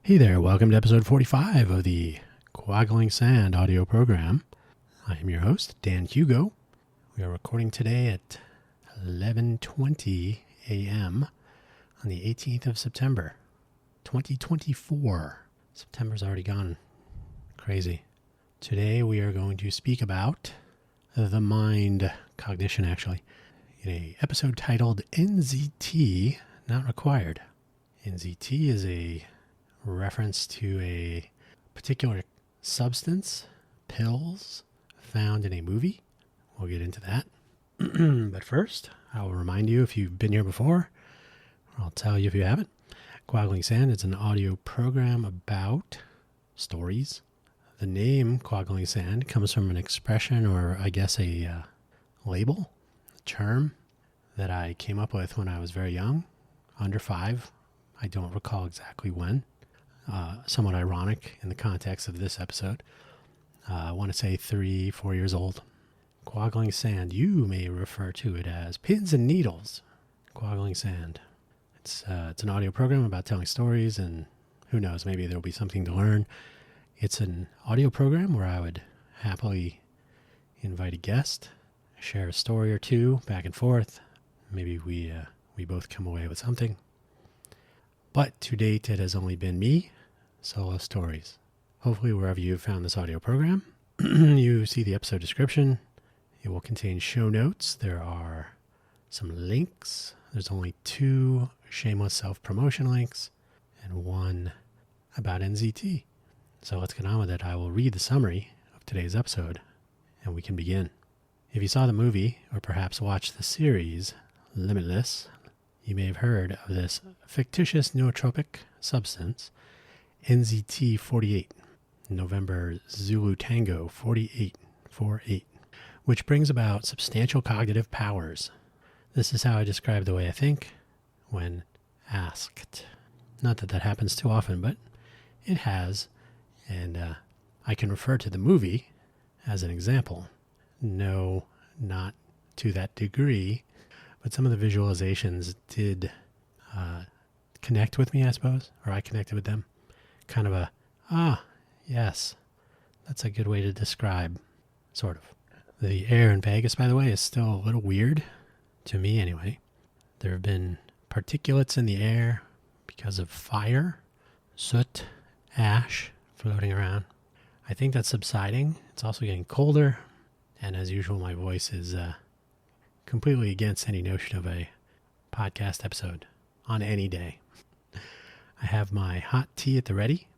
Hey there, welcome to episode 45 of the Quaggling Sand audio program. I am your host, Dan Hugo. We are recording today at 11:20 a.m. on the 18th of September, 2024. September's already gone. Crazy. Today we are going to speak about the mind, cognition actually, in an episode titled NZT Not Required. NZT is a reference to a particular substance, pills, found in a movie. We'll get into that. But first, I will remind you if you've been here before, or I'll tell you if you haven't. Quaggling Sand is an audio program about stories. The name Quaggling Sand comes from an expression, or I guess a label, a term that I came up with when I was very young, under 5. I don't recall exactly when. Somewhat ironic in the context of this episode. I want to say 3-4 years old. Quaggling Sand, you may refer to it as pins and needles. Quaggling Sand. It's an audio program about telling stories, and who knows, maybe there'll be something to learn. It's an audio program where I would happily invite a guest, share a story or two back and forth. Maybe we both come away with something. But to date, it has only been me, solo stories. Hopefully, wherever you have found this audio program, you see the episode description. It will contain show notes. There are some links. There's only 2 shameless self-promotion links and 1 about NZT. So let's get on with it. I will read the summary of today's episode, and we can begin. If you saw the movie, or perhaps watched the series, Limitless, you may have heard of this fictitious nootropic substance, NZT 48, November Zulu Tango 48, which brings about substantial cognitive powers. This is how I describe the way I think when asked. Not that that happens too often, but it has, and I can refer to the movie as an example. No, not to that degree, but some of the visualizations did connect with me, I suppose, or I connected with them. Kind of yes, that's a good way to describe, sort of. The air in Vegas, by the way, is still a little weird, to me anyway. There have been particulates in the air because of fire, soot, ash floating around. I think that's subsiding. It's also getting colder, and as usual, my voice is completely against any notion of a podcast episode on any day. I have my hot tea at the ready.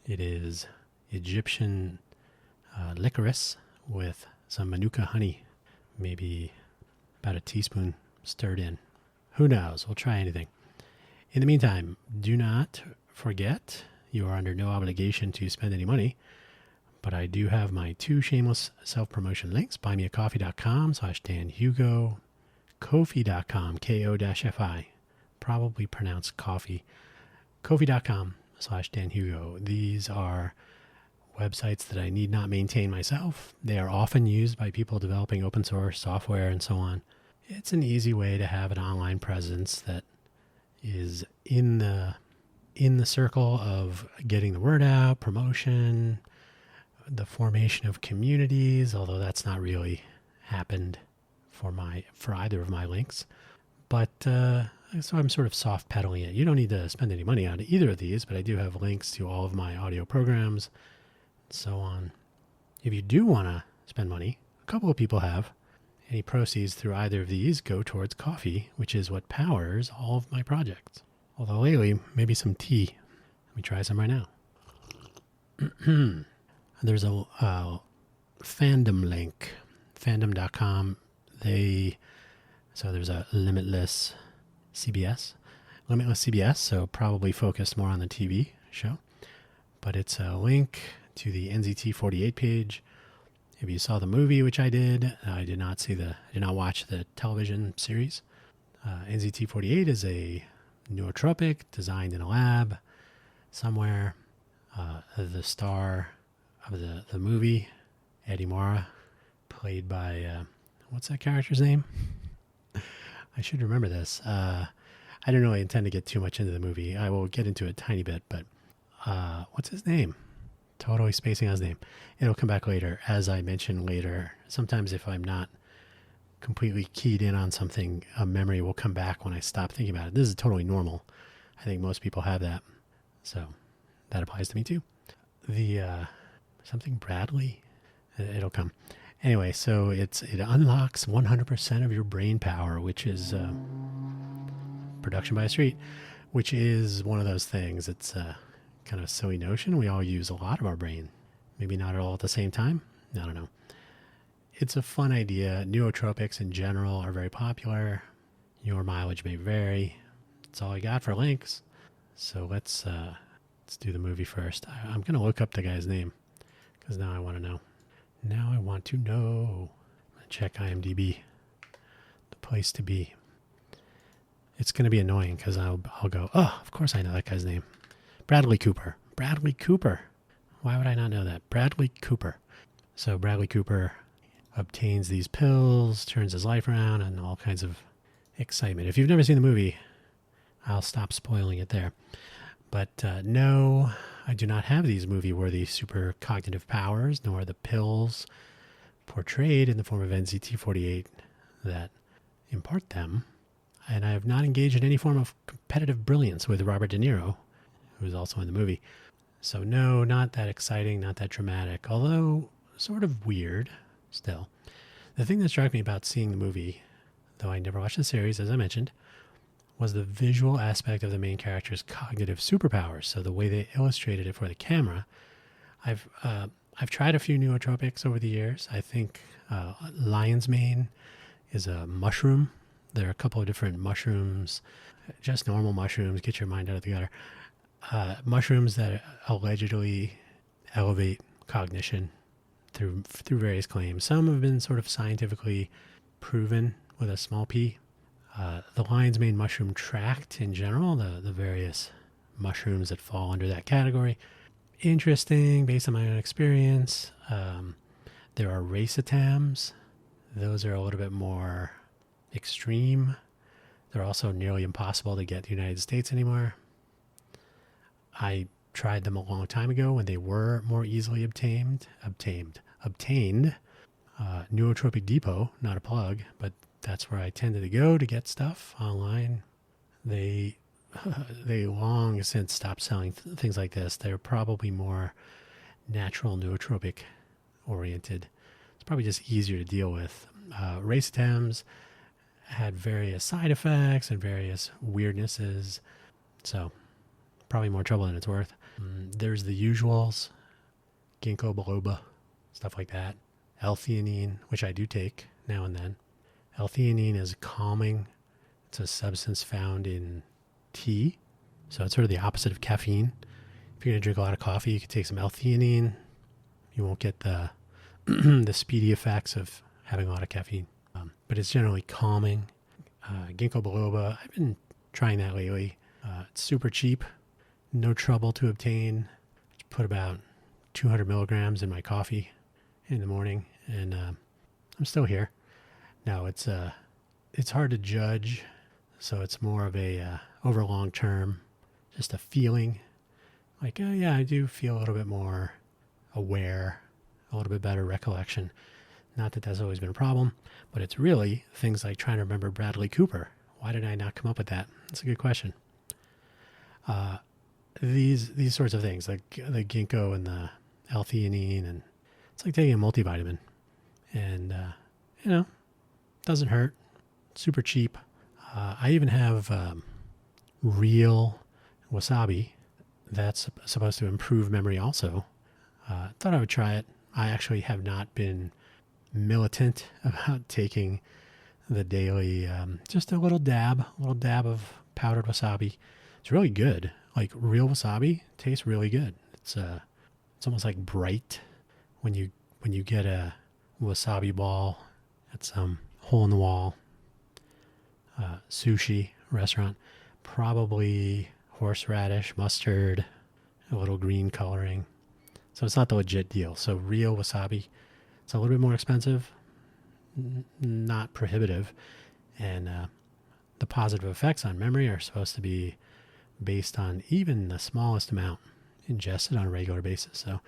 It is Egyptian licorice with some manuka honey, maybe about a teaspoon stirred in. Who knows? We'll try anything. In the meantime, do not forget you are under no obligation to spend any money, but I do have my 2 shameless self-promotion links, buymeacoffee.com/DanHugo, Ko-fi.com, Ko-fi, probably pronounced coffee, Ko-fi.com/DanHugo. These are websites that I need not maintain myself. They are often used by people developing open source software and so on. It's an easy way to have an online presence that is in the circle of getting the word out, promotion, the formation of communities, although that's not really happened for either of my links. But so I'm sort of soft pedaling it. You don't need to spend any money on either of these, but I do have links to all of my audio programs and so on. If you do want to spend money, a couple of people have. Any proceeds through either of these go towards coffee, which is what powers all of my projects. Although lately, maybe some tea. Let me try some right now. There's a fandom link, fandom.com. So there's a Limitless CBS, so probably focused more on the TV show. But it's a link to the NZT 48 page. If you saw the movie, which I did, I did not watch the television series. NZT 48 is a nootropic designed in a lab somewhere. The star of the movie, Eddie Mora, played by, what's that character's name? I should remember this. I don't really intend to get too much into the movie. I will get into it a tiny bit, but what's his name? Totally spacing on his name. It'll come back later. As I mentioned later, sometimes if I'm not completely keyed in on something, a memory will come back when I stop thinking about it. This is totally normal. I think most people have that. So that applies to me too. The something Bradley, it'll come. Anyway, so it unlocks 100% of your brain power, which is production by a street, which is one of those things. It's kind of a silly notion. We all use a lot of our brain. Maybe not all at the same time. I don't know. It's a fun idea. Nootropics in general are very popular. Your mileage may vary. That's all I got for links. So let's do the movie first. I'm going to look up the guy's name because now I want to know. Now I want to know. I'm going to check IMDb. The place to be. It's going to be annoying because I'll go, oh, of course I know that guy's name. Bradley Cooper. Bradley Cooper. Why would I not know that? Bradley Cooper. So Bradley Cooper obtains these pills, turns his life around, and all kinds of excitement. If you've never seen the movie, I'll stop spoiling it there. But no, I do not have these movie-worthy super cognitive powers, nor the pills portrayed in the form of NZT that impart them. And I have not engaged in any form of competitive brilliance with Robert De Niro, who is also in the movie. So no, not that exciting, not that dramatic, although sort of weird still. The thing that struck me about seeing the movie, though I never watched the series, as I mentioned, was the visual aspect of the main character's cognitive superpowers. So the way they illustrated it for the camera. I've tried a few nootropics over the years. I think lion's mane is a mushroom. There are a couple of different mushrooms, just normal mushrooms, get your mind out of the gutter. Mushrooms that allegedly elevate cognition through various claims. Some have been sort of scientifically proven with a small p. The lion's mane mushroom tract in general, the various mushrooms that fall under that category. Interesting, based on my own experience. There are racetams. Those are a little bit more extreme. They're also nearly impossible to get in the United States anymore. I tried them a long time ago when they were more easily obtained. Nootropic Depot, not a plug, but that's where I tended to go to get stuff online. They long since stopped selling things like this. They're probably more natural nootropic oriented. It's probably just easier to deal with. Racetams had various side effects and various weirdnesses, so probably more trouble than it's worth. There's the usuals, ginkgo biloba, stuff like that. L-theanine, which I do take now and then. L-theanine is calming. It's a substance found in tea, so it's sort of the opposite of caffeine. If you're going to drink a lot of coffee, you can take some L-theanine. You won't get the the speedy effects of having a lot of caffeine, but it's generally calming. Ginkgo biloba, I've been trying that lately. It's super cheap, no trouble to obtain. Just put about 200 milligrams in my coffee in the morning, and I'm still here. Now it's hard to judge, so it's more of a over long term, just a feeling. Like, oh yeah, I do feel a little bit more aware, a little bit better recollection. Not that that's always been a problem, but it's really things like trying to remember Bradley Cooper. Why did I not come up with that? That's a good question. These sorts of things, like the ginkgo and the L-theanine, and it's like taking a multivitamin, and doesn't hurt. Super cheap. I even have real wasabi. That's supposed to improve memory also. Thought I would try it. I actually have not been militant about taking the daily, just a little dab of powdered wasabi. It's really good. Like real wasabi tastes really good. It's almost like bright when you get a wasabi ball at some hole in the wall sushi restaurant. Probably horseradish, mustard, a little green coloring. So it's not the legit deal. So real wasabi, it's a little bit more expensive, not prohibitive. And the positive effects on memory are supposed to be based on even the smallest amount ingested on a regular basis. So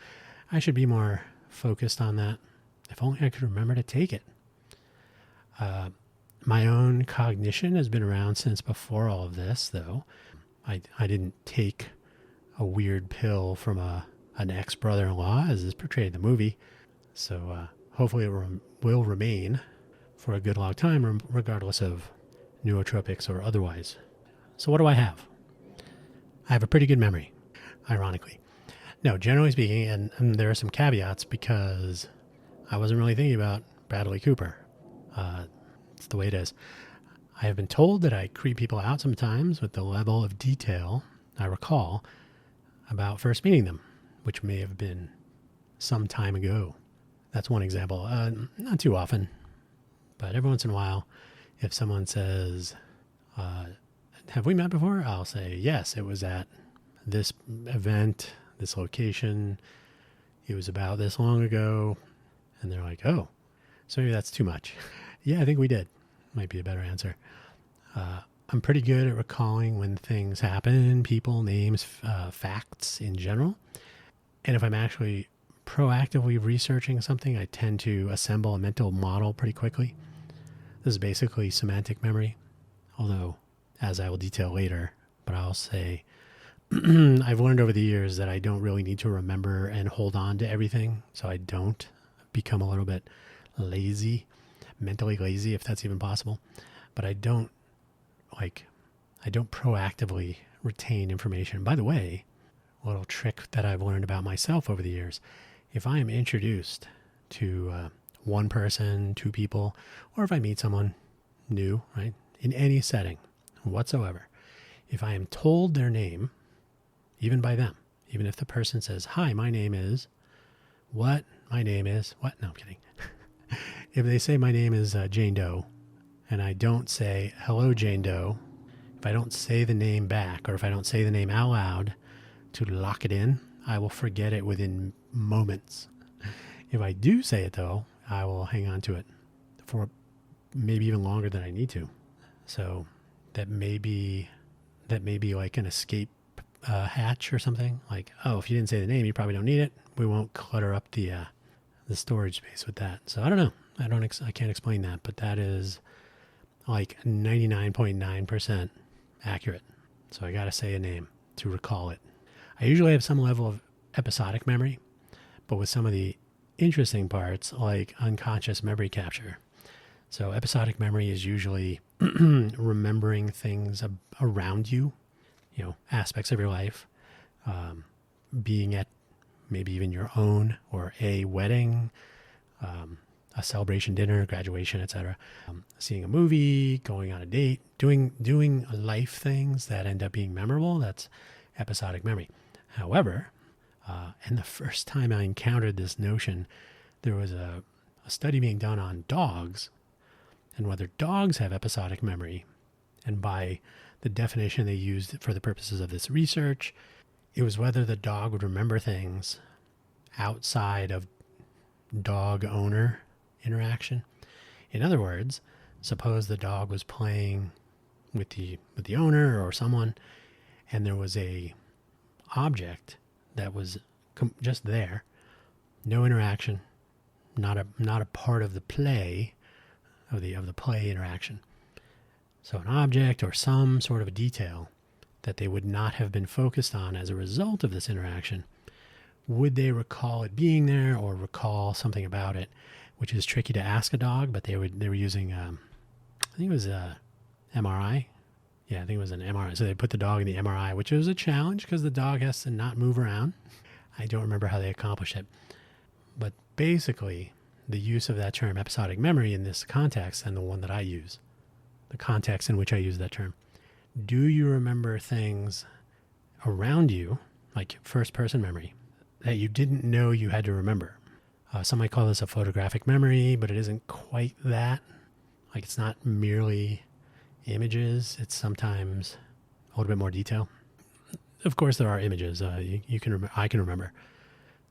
I should be more focused on that. If only I could remember to take it. My own cognition has been around since before all of this, though. I didn't take a weird pill from an ex-brother-in-law, as is portrayed in the movie. So hopefully it will remain for a good long time, regardless of nootropics or otherwise. So what do I have? I have a pretty good memory, ironically. No, generally speaking, and there are some caveats because I wasn't really thinking about Bradley Cooper. It's the way it is. I have been told that I creep people out sometimes with the level of detail I recall about first meeting them, which may have been some time ago. That's one example. Not too often, but every once in a while, if someone says, have we met before? I'll say, yes, it was at this event, this location. It was about this long ago. And they're like, oh, so maybe that's too much. Yeah, I think we did. Might be a better answer. I'm pretty good at recalling when things happen, people, names, facts in general. And if I'm actually proactively researching something, I tend to assemble a mental model pretty quickly. This is basically semantic memory, although, as I will detail later, but I'll say I've learned over the years that I don't really need to remember and hold on to everything, so I don't become a little bit lazy, mentally lazy, if that's even possible. But I don't proactively retain information. By the way, a little trick that I've learned about myself over the years, if I am introduced to one person, two people, or if I meet someone new, right, in any setting whatsoever, if I am told their name, even by them, even if the person says, hi, my name is what? My name is what? No, I'm kidding. If they say my name is Jane Doe, and I don't say, hello, Jane Doe, if I don't say the name back, or if I don't say the name out loud to lock it in, I will forget it within moments. If I do say it, though, I will hang on to it for maybe even longer than I need to. So that may be like an escape hatch or something. Like, oh, if you didn't say the name, you probably don't need it. We won't clutter up the storage space with that. So I don't know. I can't explain that, but that is like 99.9% accurate. So I got to say a name to recall it. I usually have some level of episodic memory, but with some of the interesting parts like unconscious memory capture. So episodic memory is usually remembering things around you, aspects of your life, being at maybe even your own or a wedding, a celebration dinner, graduation, etc. Seeing a movie, going on a date, doing life things that end up being memorable. That's episodic memory. However, and the first time I encountered this notion, there was a study being done on dogs and whether dogs have episodic memory. And by the definition they used for the purposes of this research, it was whether the dog would remember things outside of dog owner interaction. In other words, suppose the dog was playing with the owner or someone, and there was a object that was just there, no interaction, not a part of the play of the play interaction. So an object or some sort of a detail that they would not have been focused on as a result of this interaction, would they recall it being there or recall something about it, which is tricky to ask a dog, but they were using, I think it was a MRI. Yeah, I think it was an MRI. So they put the dog in the MRI, which was a challenge because the dog has to not move around. I don't remember how they accomplished it. But basically, the use of that term episodic memory in this context and the one that I use, the context in which I use that term. Do you remember things around you, like first-person memory, that you didn't know you had to remember? Some might call this a photographic memory, but it isn't quite that. Like, it's not merely images. It's sometimes a little bit more detail. Of course, there are images. I can remember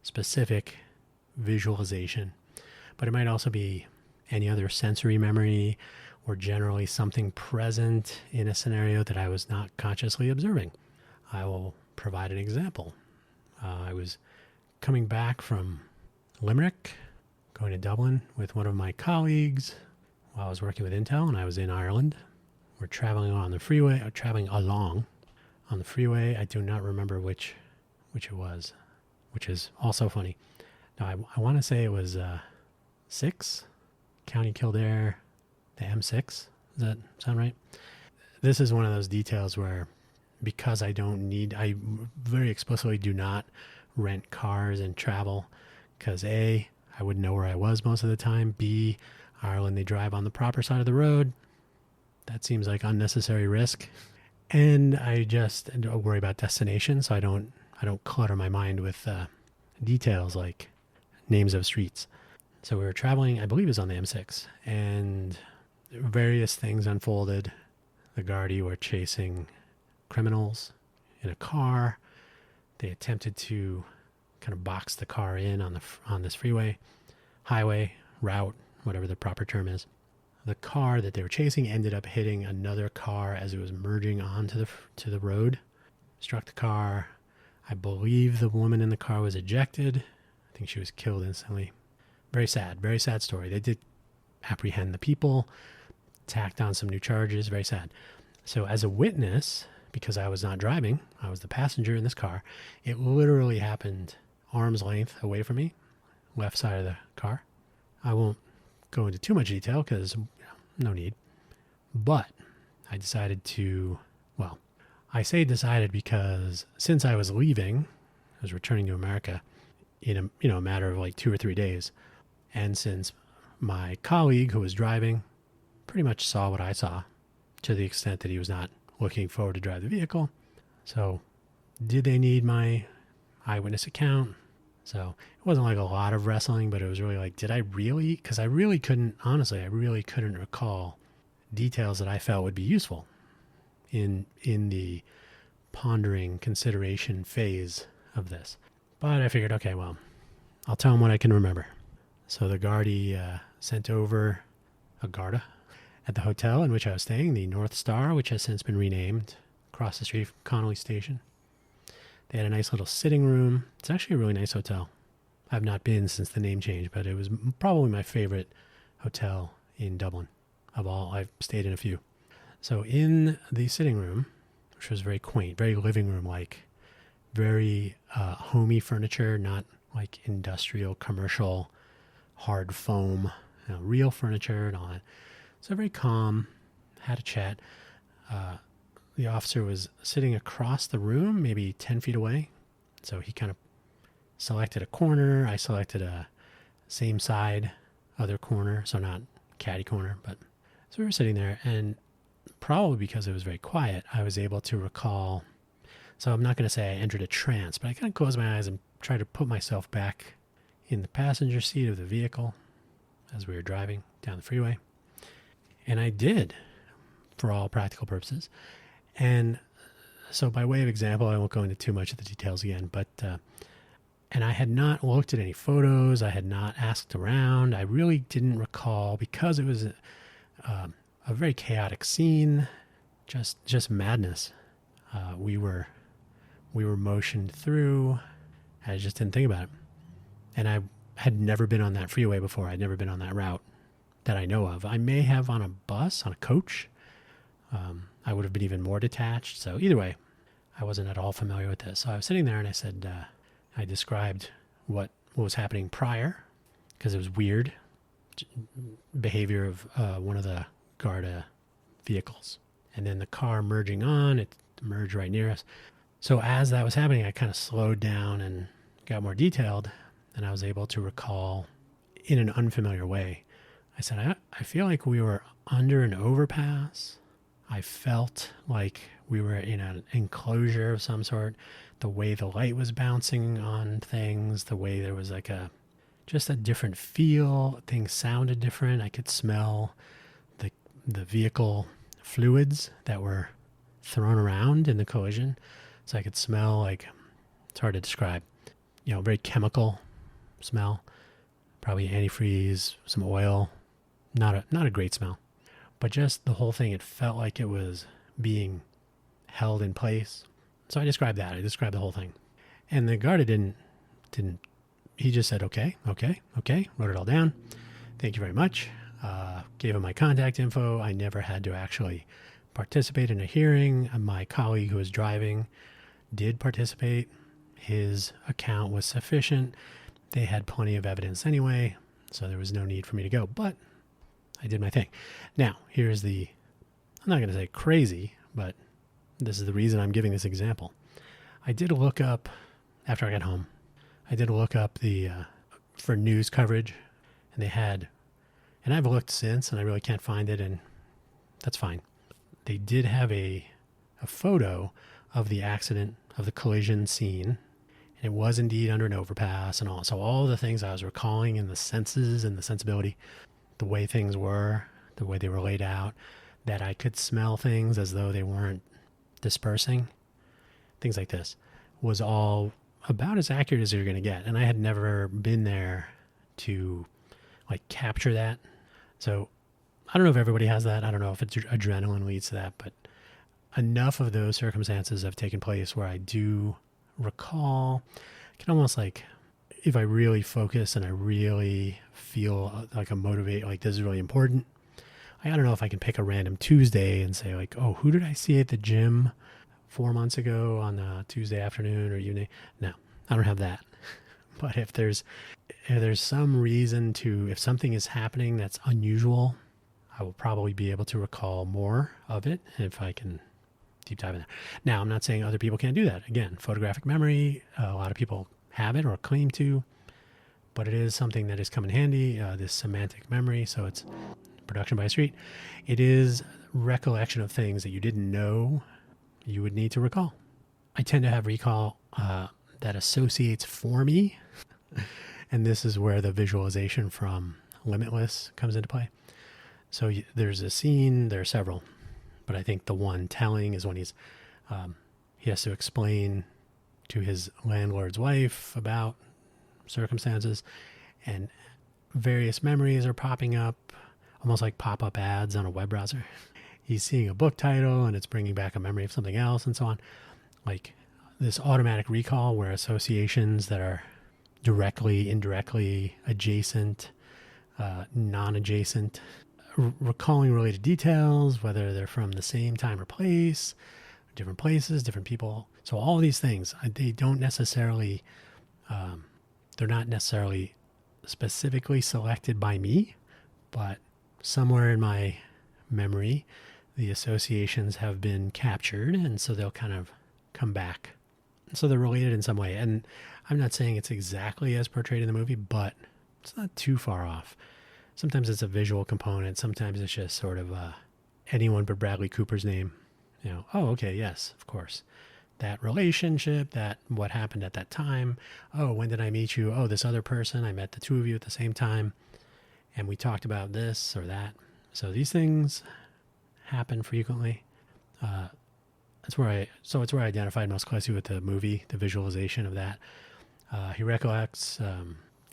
specific visualization, but it might also be any other sensory memory or generally something present in a scenario that I was not consciously observing. I will provide an example. I was coming back from Limerick, going to Dublin with one of my colleagues while I was working with Intel, and I was in Ireland. We're traveling on the freeway, or traveling along on the freeway. I do not remember which it was, which is also funny. Now, I want to say it was 6, County Kildare, the M6. Does that sound right? This is one of those details where, because I very explicitly do not rent cars and travel, because A, I wouldn't know where I was most of the time. B, Ireland, they drive on the proper side of the road. That seems like unnecessary risk. And I just don't worry about destination, so I don't clutter my mind with details like names of streets. So we were traveling, I believe it was on the M6, and various things unfolded. The Gardaí were chasing criminals in a car. They attempted to kind of box the car in on this highway, route, whatever the proper term is. The car that they were chasing ended up hitting another car as it was merging onto the road. Struck the car. I believe the woman in the car was ejected. I think she was killed instantly. Very sad story. They did apprehend the people, tacked on some new charges. Very sad. So as a witness, because I was not driving, I was the passenger in this car, it literally happened arm's length away from me, left side of the car. I won't go into too much detail because no need. But I decided to, I say decided because since I was leaving, I was returning to America in a matter of like 2 or 3 days. And since my colleague who was driving pretty much saw what I saw, to the extent that he was not looking forward to drive the vehicle. So did they need my eyewitness account? So it wasn't like a lot of wrestling, but it was really like, did I really? Because I really couldn't recall details that I felt would be useful in the pondering consideration phase of this. But I figured, okay, well, I'll tell them what I can remember. So the Gardaí sent over a Garda at the hotel in which I was staying, the North Star, which has since been renamed, across the street from Connolly Station. They had a nice little sitting room. It's actually a really nice hotel. I've not been since the name change, but it was probably my favorite hotel in Dublin of all. I've stayed in a few. So in the sitting room, which was very quaint, very living room-like, very homey furniture, not like industrial, commercial, hard foam, real furniture and all that. So very calm, had a chat. The officer was sitting across the room, maybe 10 feet away. So he kind of selected a corner. I selected a same side, other corner. So not caddy corner, but so we were sitting there, and probably because it was very quiet, I was able to recall. So I'm not going to say I entered a trance, but I kind of closed my eyes and tried to put myself back in the passenger seat of the vehicle as we were driving down the freeway. And I did, for all practical purposes. And so by way of example, I won't go into too much of the details again, but, and I had not looked at any photos. I had not asked around. I really didn't recall, because it was a very chaotic scene, just madness. We were motioned through. I just didn't think about it. And I had never been on that freeway before. I'd never been on that route that I know of. I may have on a bus, on a coach. I would have been even more detached. So either way, I wasn't at all familiar with this. So I was sitting there and I said, I described what was happening prior, because it was weird behavior of one of the Garda vehicles. And then the car merging on, it merged right near us. So as that was happening, I kind of slowed down and got more detailed, and I was able to recall in an unfamiliar way. I said, I feel like we were under an overpass. I felt like we were in an enclosure of some sort. The way the light was bouncing on things, the way there was like just a different feel. Things sounded different. I could smell the vehicle fluids that were thrown around in the collision. So I could smell, like, it's hard to describe, very chemical smell. Probably antifreeze, some oil. Not a great smell. But just the whole thing, it felt like it was being held in place. So I described that. I described the whole thing. And the guard didn't, he just said, okay, wrote it all down. Thank you very much. Gave him my contact info. I never had to actually participate in a hearing. My colleague who was driving did participate. His account was sufficient. They had plenty of evidence anyway, so there was no need for me to go. But I did my thing. Now, here's the, I'm not going to say crazy, but this is the reason I'm giving this example. I did look up, after I got home, I did look up for news coverage, and they had, and I've looked since, and I really can't find it, and that's fine. They did have a photo of the accident, of the collision scene, and it was indeed under an overpass and all. So all the things I was recalling in the senses and the sensibility, the way things were, the way they were laid out, that I could smell things as though they weren't dispersing, things like this, was all about as accurate as you're going to get. And I had never been there to like capture that. So I don't know if everybody has that. I don't know if it's adrenaline leads to that, but enough of those circumstances have taken place where I do recall. I can almost like, if I really focus and I really feel like I'm motivated, like this is really important, I don't know if I can pick a random Tuesday and say like, oh, who did I see at the gym 4 months ago on a Tuesday afternoon or evening? No, I don't have that. But if there's some reason to, if something is happening that's unusual, I will probably be able to recall more of it if I can deep dive in there. Now, I'm not saying other people can't do that. Again, photographic memory, a lot of people have it or claim to, but it is something that has come in handy, this semantic memory. So it's production by street. It is recollection of things that you didn't know you would need to recall. I tend to have recall that associates for me, and this is where the visualization from Limitless comes into play. So there's a scene, there are several, but I think the one telling is when he has to explain to his landlord's wife about circumstances, and various memories are popping up, almost like pop-up ads on a web browser. He's seeing a book title and it's bringing back a memory of something else and so on. Like this automatic recall where associations that are directly, indirectly, adjacent, non-adjacent, recalling related details, whether they're from the same time or place, different places, different people. So all these things, they don't necessarily, they're not necessarily specifically selected by me, but somewhere in my memory, the associations have been captured, and so they'll kind of come back. So they're related in some way. And I'm not saying it's exactly as portrayed in the movie, but it's not too far off. Sometimes it's a visual component. Sometimes it's just sort of anyone but Bradley Cooper's name. You know, oh, okay, yes, of course. That relationship, that what happened at that time. Oh, when did I meet you? Oh, this other person. I met the two of you at the same time, and we talked about this or that. So these things happen frequently. It's where I identified most closely with the movie, the visualization of that. He recollects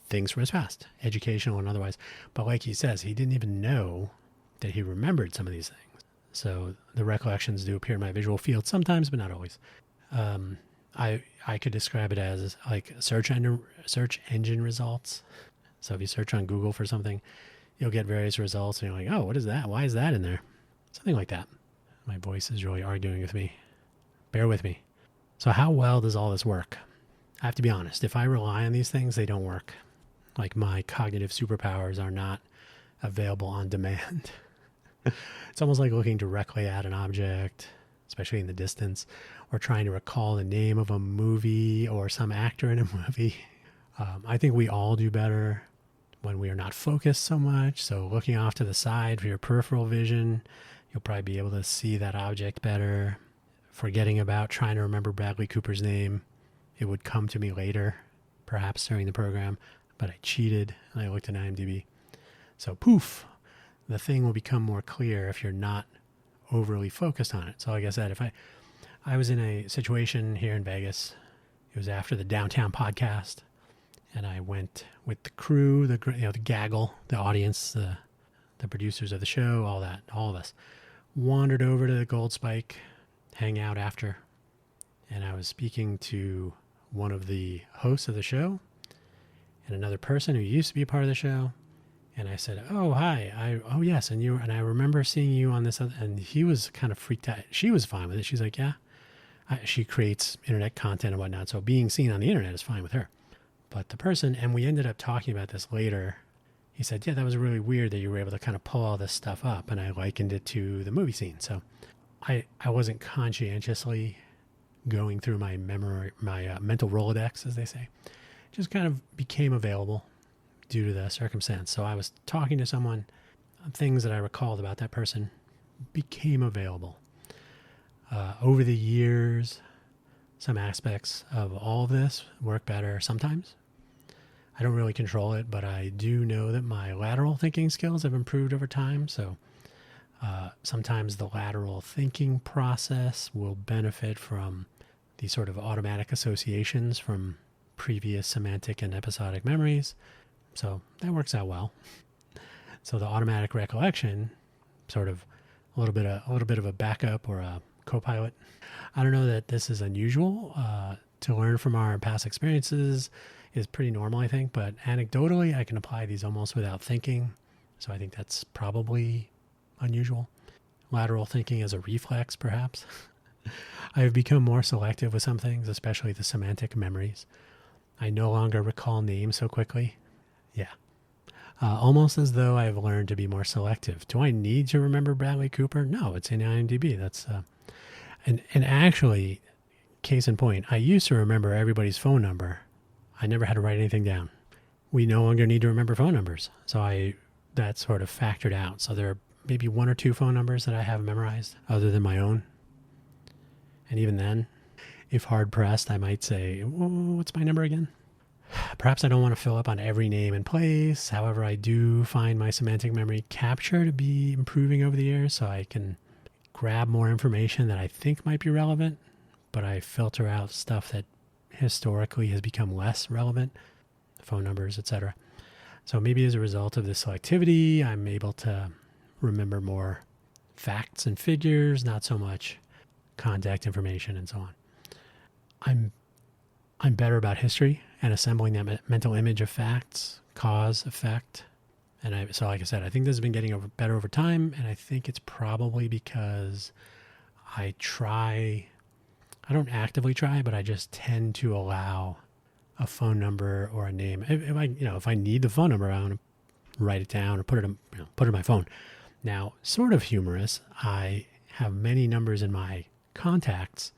things from his past, educational and otherwise. But like he says, he didn't even know that he remembered some of these things. So the recollections do appear in my visual field sometimes, but not always. I could describe it as like search engine results. So if you search on Google for something, you'll get various results, and you're like, oh, what is that? Why is that in there? Something like that. My voice is really arguing with me. Bear with me. So how well does all this work? I have to be honest. If I rely on these things, they don't work. Like my cognitive superpowers are not available on demand. It's almost like looking directly at an object, especially in the distance, or trying to recall the name of a movie or some actor in a movie. I think we all do better when we are not focused so much. So looking off to the side for your peripheral vision, you'll probably be able to see that object better. Forgetting about trying to remember Bradley Cooper's name, it would come to me later, perhaps during the program, but I cheated and I looked at IMDb. So poof, the thing will become more clear if you're not overly focused on it. So like I said, if I was in a situation here in Vegas, it was after the Downtown podcast, and I went with the crew, the gaggle, the audience, the producers of the show, all that, all of us, wandered over to the Gold Spike, hang out after, and I was speaking to one of the hosts of the show and another person who used to be a part of the show. And I said, "Oh, hi. Oh, yes. And I remember seeing you on this." And he was kind of freaked out. She was fine with it. She's like, "Yeah." She creates internet content and whatnot. So being seen on the internet is fine with her. But the person, and we ended up talking about this later. He said, "Yeah, that was really weird that you were able to kind of pull all this stuff up." And I likened it to the movie scene. So I wasn't conscientiously going through my memory, my mental Rolodex, as they say. It just kind of became available due to the circumstance. So I was talking to someone, things that I recalled about that person became available. Over the years, some aspects of all of this work better sometimes. I don't really control it, but I do know that my lateral thinking skills have improved over time. So sometimes the lateral thinking process will benefit from these sort of automatic associations from previous semantic and episodic memories. So that works out well. So the automatic recollection, sort of a little bit of a backup or a co-pilot. I don't know that this is unusual. To learn from our past experiences is pretty normal, I think. But anecdotally, I can apply these almost without thinking. So I think that's probably unusual. Lateral thinking as a reflex, perhaps. I have become more selective with some things, especially the semantic memories. I no longer recall names so quickly. Yeah. Almost as though I've learned to be more selective. Do I need to remember Bradley Cooper? No, it's in IMDb. That's and actually, case in point, I used to remember everybody's phone number. I never had to write anything down. We no longer need to remember phone numbers. So that sort of factored out. So there are maybe one or two phone numbers that I have memorized other than my own. And even then, if hard pressed, I might say, what's my number again? Perhaps I don't want to fill up on every name and place. However, I do find my semantic memory capture to be improving over the years, so I can grab more information that I think might be relevant, but I filter out stuff that historically has become less relevant, phone numbers, etc. So maybe as a result of this selectivity, I'm able to remember more facts and figures, not so much contact information and so on. I'm better about history and assembling that mental image of facts, cause, effect. And so like I said, I think this has been getting better over time. And I think it's probably because I don't actively try, but I just tend to allow a phone number or a name. If I need the phone number, I want to write it down or put it in my phone. Now, sort of humorous, I have many numbers in my contacts,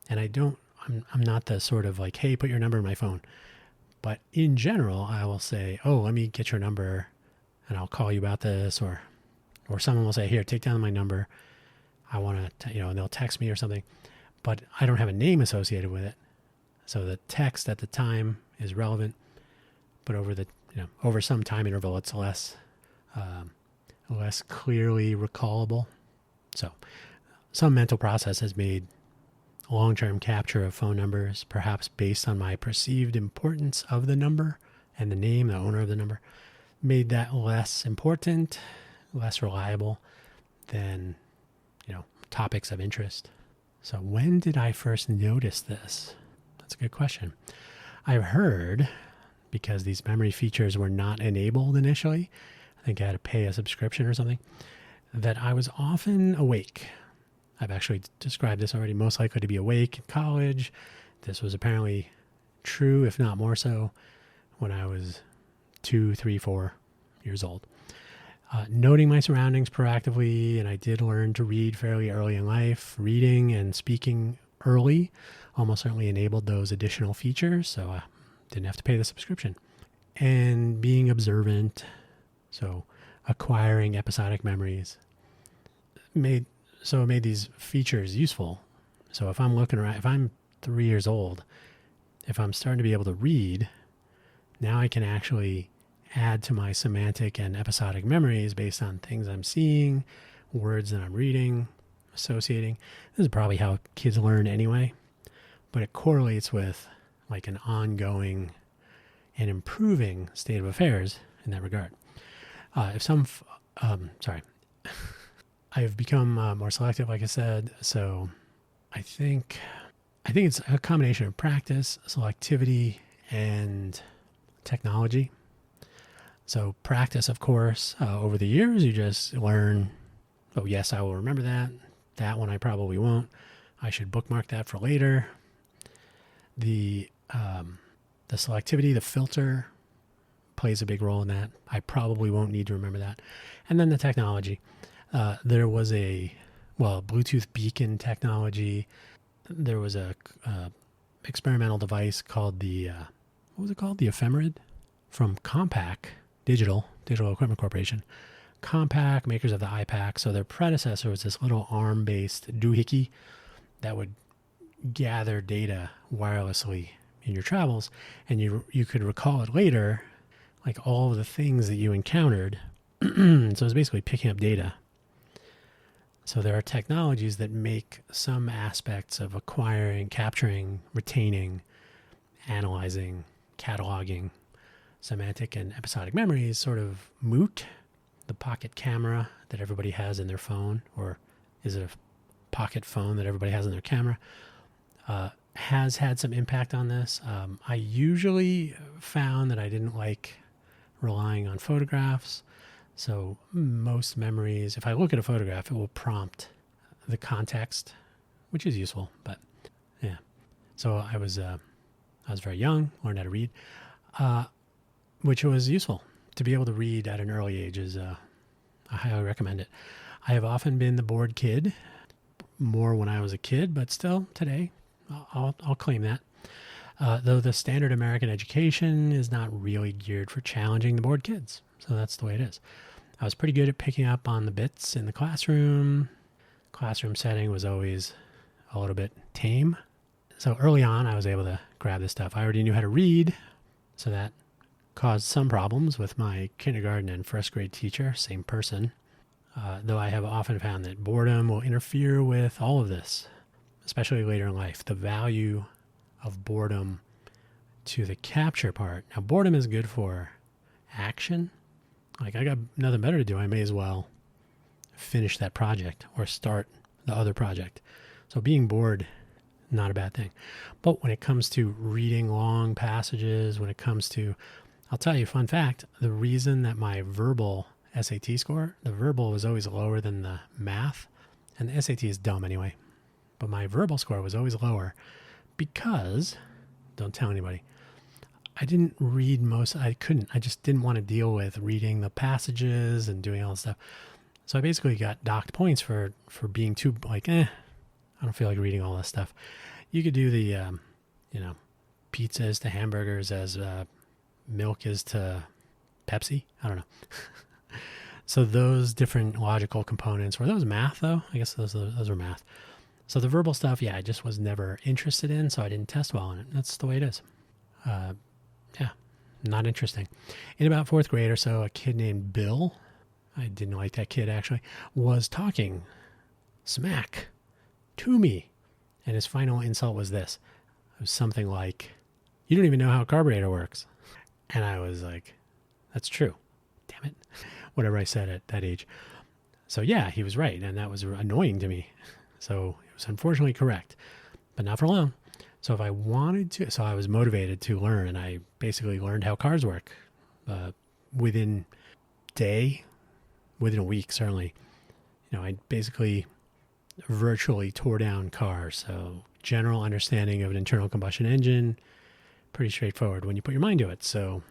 and I'm not the sort of like, hey, put your number in my phone. But in general, I will say, oh, let me get your number and I'll call you about this. Or someone will say, here, take down my number. I want to, and they'll text me or something. But I don't have a name associated with it. So the text at the time is relevant. But over some time interval, it's less clearly recallable. So some mental process has made long-term capture of phone numbers, perhaps based on my perceived importance of the number and the name, the owner of the number, made that less important, less reliable than, topics of interest. So when did I first notice this? That's a good question. I've heard, because these memory features were not enabled initially, I think I had to pay a subscription or something, that I was often awake. I've actually described this already, most likely to be awake in college. This was apparently true, if not more so, when I was 2, 3, 4 years old. Noting my surroundings proactively, and I did learn to read fairly early in life. Reading and speaking early almost certainly enabled those additional features, so I didn't have to pay the subscription. And being observant, so acquiring episodic memories, made these features useful. So if I'm looking around, if I'm 3 years old, if I'm starting to be able to read, now I can actually add to my semantic and episodic memories based on things I'm seeing, words that I'm reading, associating. This is probably how kids learn anyway, but it correlates with like an ongoing and improving state of affairs in that regard. I've become more selective, like I said. So I think I think it's a combination of practice, selectivity, and technology. So practice, of course, over the years, you just learn, oh, yes, I will remember that. That one I probably won't. I should bookmark that for later. The selectivity, the filter plays a big role in that. I probably won't need to remember that. And then the technology. There was Bluetooth beacon technology. There was a experimental device called the Ephemerid from Compaq Digital Equipment Corporation. Compaq, makers of the iPac. So their predecessor was this little ARM-based doohickey that would gather data wirelessly in your travels, and you could recall it later, like all of the things that you encountered. So it was basically picking up data. So there are technologies that make some aspects of acquiring, capturing, retaining, analyzing, cataloging semantic and episodic memories sort of moot. The pocket camera that everybody has in their phone, or is it a pocket phone that everybody has in their camera, has had some impact on this. I usually found that I didn't like relying on photographs. So most memories, if I look at a photograph, it will prompt the context, which is useful. But yeah, so I was very young, learned how to read, which was useful. To be able to read at an early age is, I highly recommend it. I have often been the bored kid, more when I was a kid, but still today, I'll claim that. Though the standard American education is not really geared for challenging the bored kids. So that's the way it is. I was pretty good at picking up on the bits in the classroom. Classroom setting was always a little bit tame. So early on, I was able to grab this stuff. I already knew how to read, so that caused some problems with my kindergarten and first grade teacher, same person. Though I have often found that boredom will interfere with all of this, especially later in life. The value of boredom to the capture part. Now, boredom is good for action. Like, I got nothing better to do. I may as well finish that project or start the other project. So being bored, not a bad thing. But when it comes to reading long passages, when it comes to, I'll tell you, fun fact, the reason that my verbal SAT score, the verbal was always lower than the math, and the SAT is dumb anyway, but my verbal score was always lower because, don't tell anybody, I didn't read I just didn't want to deal with reading the passages and doing all this stuff. So I basically got docked points for being too, like, I don't feel like reading all this stuff. You could do the, pizzas to hamburgers as milk is to Pepsi. I don't know. So those different logical components, were those math though? I guess those were math. So the verbal stuff, I just was never interested in, so I didn't test well on it. That's the way it is. Not interesting. In about fourth grade or so, a kid named Bill, I didn't like that kid actually, was talking smack to me. And his final insult was this. It was something like, "You don't even know how a carburetor works." And I was like, that's true. Damn it. Whatever I said at that age. So yeah, he was right. And that was annoying to me. So it was unfortunately correct, but not for long. So if I wanted to, so I was motivated to learn, and I basically learned how cars work within a week, certainly. I basically virtually tore down cars. So general understanding of an internal combustion engine, pretty straightforward when you put your mind to it. So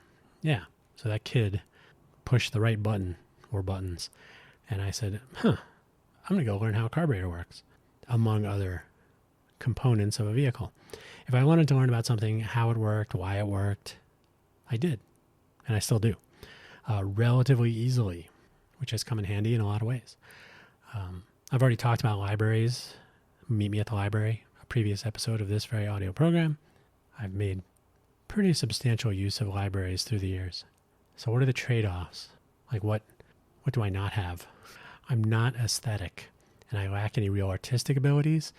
yeah, so that kid pushed the right button or buttons. And I said, I'm going to go learn how a carburetor works, among other components of a vehicle. If I wanted to learn about something, how it worked, why it worked, I did. And I still do. Relatively easily, which has come in handy in a lot of ways. I've already talked about libraries. Meet me at the library, a previous episode of this very audio program. I've made pretty substantial use of libraries through the years. So what are the trade-offs? Like what do I not have? I'm not aesthetic, and I lack any real artistic abilities.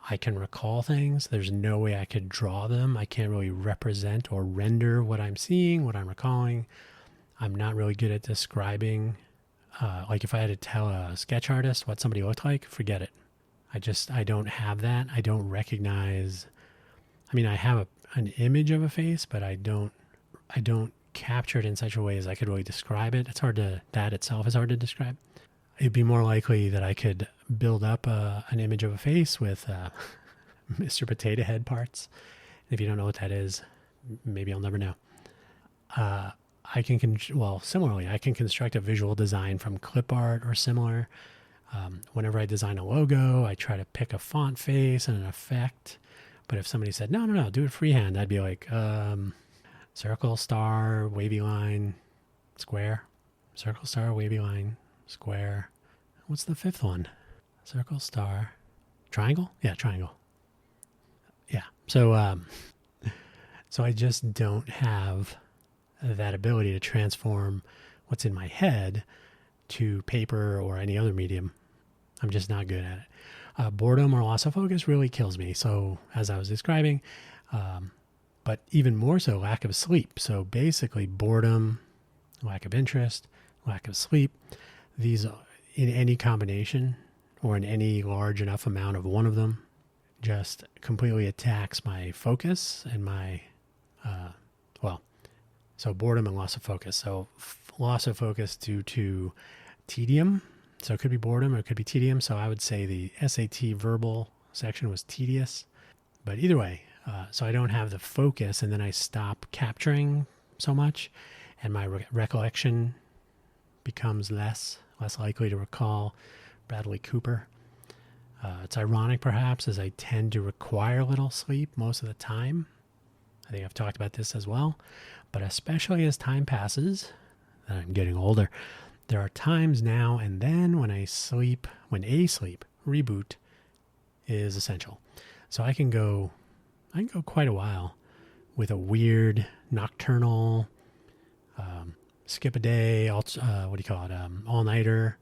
I can recall things. There's no way I could draw them. I can't really represent or render what I'm seeing, what I'm recalling. I'm not really good at describing. Like if I had to tell a sketch artist what somebody looked like, forget it. I don't have that. I don't recognize, I mean, I have an image of a face, but I don't capture it in such a way as I could really describe it. That itself is hard to describe. It'd be more likely that I could build up an image of a face with Mr. Potato Head parts. If you don't know what that is, maybe I'll never know. Similarly, I can construct a visual design from clip art or similar. Whenever I design a logo, I try to pick a font face and an effect. But if somebody said, no, do it freehand, I'd be like, circle, star, wavy line, square. Circle, star, wavy line, square. What's the fifth one? Circle, star, triangle? Yeah, triangle. Yeah. So I just don't have that ability to transform what's in my head to paper or any other medium. I'm just not good at it. Boredom or loss of focus really kills me. So as I was describing, but even more so, lack of sleep. So basically boredom, lack of interest, lack of sleep, these in any combination or in any large enough amount of one of them just completely attacks my focus and my, so boredom and loss of focus. So loss of focus due to tedium. So it could be boredom or it could be tedium. So I would say the SAT verbal section was tedious. But either way, so I don't have the focus, and then I stop capturing so much, and my recollection becomes less likely to recall. Bradley Cooper. It's ironic, perhaps, as I tend to require little sleep most of the time. I think I've talked about this as well. But especially as time passes, and I'm getting older, there are times now and then when a sleep reboot is essential. So I can go quite a while with a weird nocturnal, skip a day, all-nighter.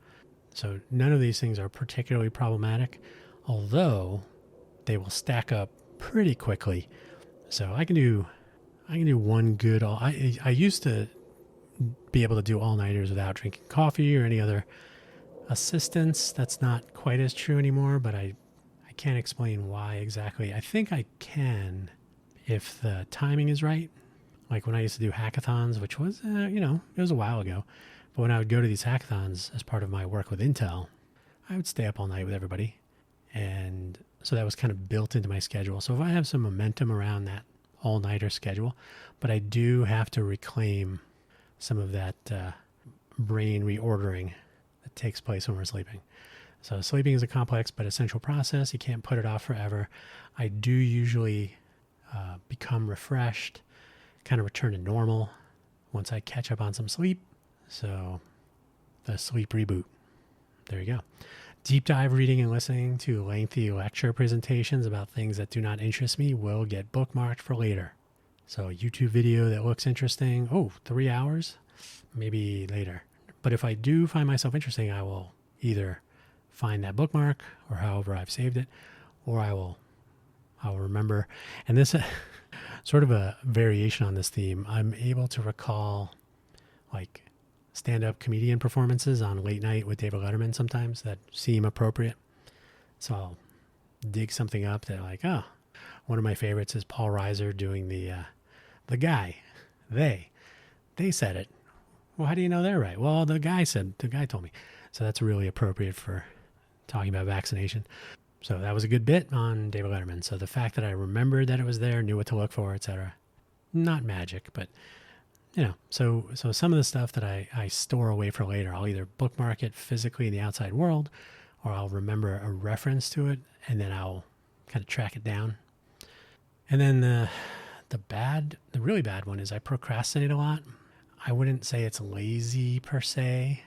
So none of these things are particularly problematic, although they will stack up pretty quickly. So I can do one good I used to be able to do all-nighters without drinking coffee or any other assistance. That's not quite as true anymore, but I can't explain why exactly. I think I can if the timing is right. Like when I used to do hackathons, which was, it was a while ago. But when I would go to these hackathons as part of my work with Intel, I would stay up all night with everybody. And so that was kind of built into my schedule. So if I have some momentum around that all-nighter schedule, but I do have to reclaim some of that brain reordering that takes place when we're sleeping. So sleeping is a complex but essential process. You can't put it off forever. I do usually become refreshed, kind of return to normal once I catch up on some sleep. So the sleep reboot. There you go. Deep dive reading and listening to lengthy lecture presentations about things that do not interest me will get bookmarked for later. So a YouTube video that looks interesting, 3 hours, maybe later. But if I do find myself interesting, I will either find that bookmark or however I've saved it, or I'll remember. And this sort of a variation on this theme. I'm able to recall like stand-up comedian performances on Late Night with David Letterman sometimes that seem appropriate. So I'll dig something up that one of my favorites is Paul Reiser doing the guy. They said it. Well, how do you know they're right? Well, the guy told me. So that's really appropriate for talking about vaccination. So that was a good bit on David Letterman. So the fact that I remembered that it was there, knew what to look for, etc. Not magic, but so some of the stuff that I store away for later, I'll either bookmark it physically in the outside world, or I'll remember a reference to it, and then I'll kind of track it down. And then the really bad one is I procrastinate a lot. I wouldn't say it's lazy per se.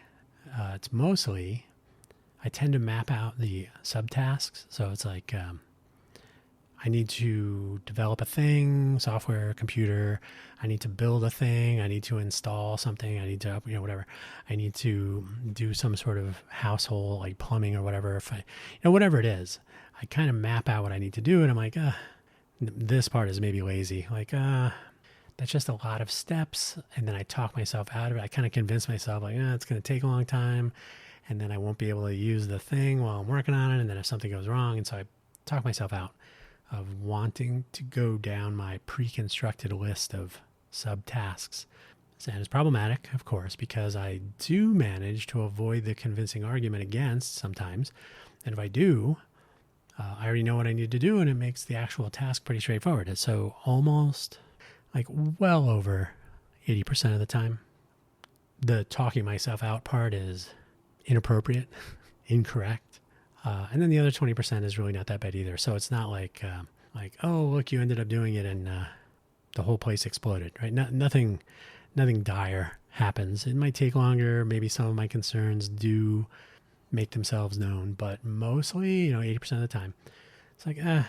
It's mostly, I tend to map out the subtasks. So it's like, I need to develop a thing, software, computer. I need to build a thing. I need to install something. I need to, whatever. I need to do some sort of household, like plumbing or whatever. If I, whatever it is, I kind of map out what I need to do. And I'm like, this part is maybe lazy. Like, that's just a lot of steps. And then I talk myself out of it. I kind of convince myself like, it's going to take a long time. and then I won't be able to use the thing while I'm working on it. And then if something goes wrong, and so I talk myself out of wanting to go down my pre-constructed list of subtasks. And it's problematic, of course, because I do manage to avoid the convincing argument against sometimes. And if I do, I already know what I need to do, and it makes the actual task pretty straightforward. And so almost like well over 80% of the time, the talking myself out part is inappropriate, incorrect. And then the other 20% is really not that bad either. So it's not like, oh, look, you ended up doing it and the whole place exploded, right? Nothing dire happens. It might take longer. Maybe some of my concerns do make themselves known, but mostly, 80% of the time, it's like, I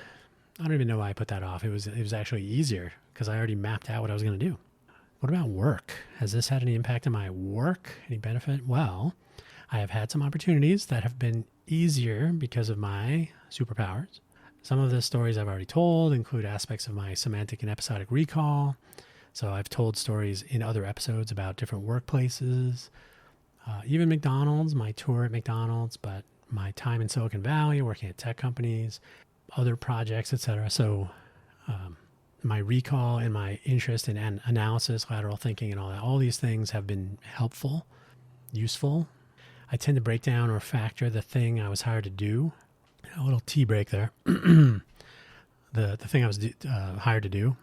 don't even know why I put that off. It was actually easier because I already mapped out what I was going to do. What about work? Has this had any impact on my work? Any benefit? Well, I have had some opportunities that have been easier because of my superpowers. Some of the stories I've already told include aspects of my semantic and episodic recall. So I've told stories in other episodes about different workplaces, even McDonald's, my tour at McDonald's, but my time in Silicon Valley, working at tech companies, other projects, etc. So my recall and my interest in analysis, lateral thinking, and all that, all these things have been helpful, useful. I tend to break down or factor the thing I was hired to do. A little tea break there. The thing I was hired to do,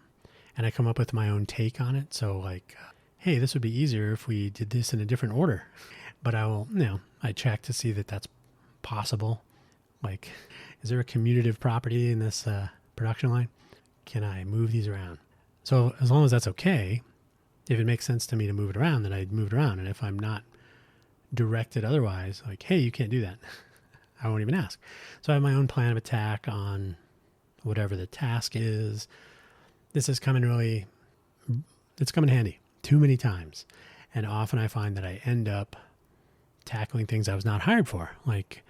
and I come up with my own take on it. So like, hey, this would be easier if we did this in a different order. But I check to see that that's possible. Like, is there a commutative property in this production line? Can I move these around? So as long as that's okay, if it makes sense to me to move it around, then I'd move it around. And if I'm not directed otherwise, like, hey, you can't do that, I won't even ask. So I have my own plan of attack on whatever the task is. This has come in it's come in handy too many times. And often I find that I end up tackling things I was not hired for. Like,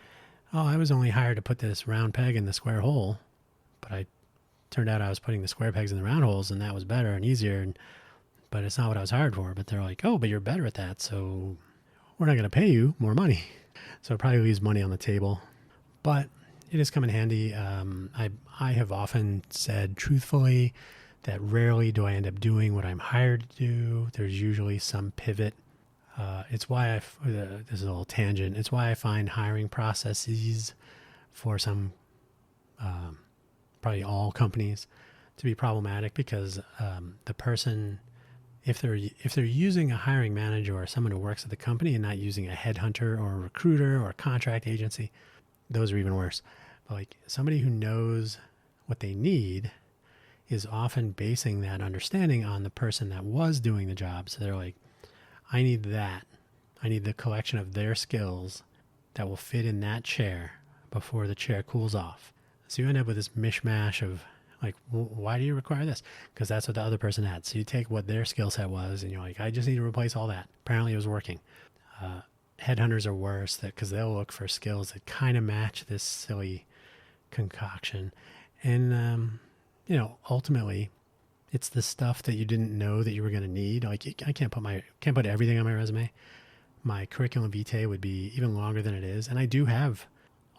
oh, I was only hired to put this round peg in the square hole, but I turned out I was putting the square pegs in the round holes, and that was better and easier. But it's not what I was hired for. But they're like, oh, but you're better at that, so we're not going to pay you more money. So it probably leaves money on the table. But it has come in handy. I have often said truthfully that rarely do I end up doing what I'm hired to do. There's usually some pivot. It's why this is a little tangent. It's why I find hiring processes for some, probably all companies, to be problematic because the person, if they're using a hiring manager or someone who works at the company and not using a headhunter or a recruiter or a contract agency, those are even worse. But like somebody who knows what they need is often basing that understanding on the person that was doing the job. So they're like, I need that. I need the collection of their skills that will fit in that chair before the chair cools off. So you end up with this mishmash of like, why do you require this? Because that's what the other person had. So you take what their skill set was and you're like, I just need to replace all that. Apparently it was working. Headhunters are worse because they'll look for skills that kind of match this silly concoction. And, ultimately it's the stuff that you didn't know that you were going to need. Like I can't put everything on my resume. My curriculum vitae would be even longer than it is. And I do have